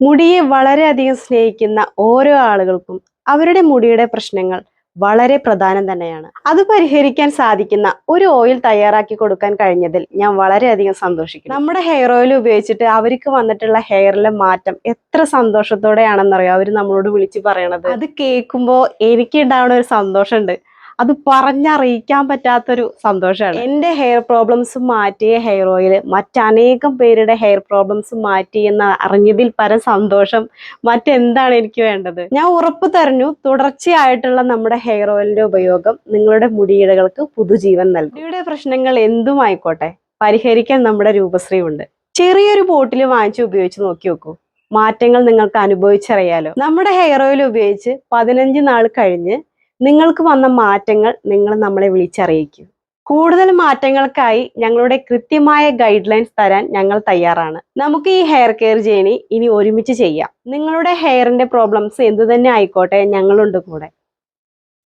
മുടിയെ വളരെയധികം സ്നേഹിക്കുന്ന ഓരോ ആളുകൾക്കും അവരുടെ മുടിയുടെ പ്രശ്നങ്ങൾ വളരെ പ്രധാനം തന്നെയാണ്. അത് പരിഹരിക്കാൻ സാധിക്കുന്ന ഒരു ഓയിൽ തയ്യാറാക്കി കൊടുക്കാൻ കഴിഞ്ഞതിൽ ഞാൻ വളരെയധികം സന്തോഷിക്കുന്നു. നമ്മുടെ ഹെയർ ഓയിൽ ഉപയോഗിച്ചിട്ട് അവർക്ക് വന്നിട്ടുള്ള ഹെയറിലെ മാറ്റം എത്ര സന്തോഷത്തോടെയാണെന്നറിയോ അവർ നമ്മളോട് വിളിച്ച് പറയണത്. അത് കേൾക്കുമ്പോൾ എനിക്ക് ഉണ്ടാവുന്ന ഒരു സന്തോഷമുണ്ട്. അത് പറഞ്ഞറിയിക്കാൻ പറ്റാത്തൊരു സന്തോഷമാണ്. എൻ്റെ ഹെയർ പ്രോബ്ലംസ് മാറ്റിയ ഹെയർ ഓയിൽ മറ്റനേകം പേരുടെ ഹെയർ പ്രോബ്ലംസ് മാറ്റി എന്ന് അറിഞ്ഞതിൽ പരം സന്തോഷം മറ്റെന്താണ് എനിക്ക് വേണ്ടത്. ഞാൻ ഉറപ്പ് തരുന്നു, തുടർച്ചയായിട്ടുള്ള നമ്മുടെ ഹെയർ ഓയിലിന്റെ ഉപയോഗം നിങ്ങളുടെ മുടിയിഴകൾക്ക് പുതുജീവൻ നൽകും. മുടിയുടെ പ്രശ്നങ്ങൾ എന്തുമായിക്കോട്ടെ പരിഹരിക്കാൻ നമ്മുടെ രൂപശ്രീ ഉണ്ട്. ചെറിയൊരു ബോട്ടിൽ വാങ്ങിച്ച് ഉപയോഗിച്ച് നോക്കി നോക്കൂ. മാറ്റങ്ങൾ നിങ്ങൾക്ക് അനുഭവിച്ചറിയാലോ. നമ്മുടെ ഹെയർ ഓയിൽ ഉപയോഗിച്ച് 15 നാൾ കഴിഞ്ഞ് നിങ്ങൾക്ക് വന്ന മാറ്റങ്ങൾ നിങ്ങൾ നമ്മളെ വിളിച്ചറിയിക്കും. കൂടുതൽ മാറ്റങ്ങൾക്കായി ഞങ്ങളുടെ കൃത്യമായ ഗൈഡ് ലൈൻസ് തരാൻ ഞങ്ങൾ തയ്യാറാണ്. നമുക്ക് ഈ ഹെയർ കെയർ ജേണി ഇനി ഒരുമിച്ച് ചെയ്യാം. നിങ്ങളുടെ ഹെയറിന്റെ പ്രോബ്ലംസ് എന്തു തന്നെ ആയിക്കോട്ടെ, ഞങ്ങളുണ്ട് കൂടെ.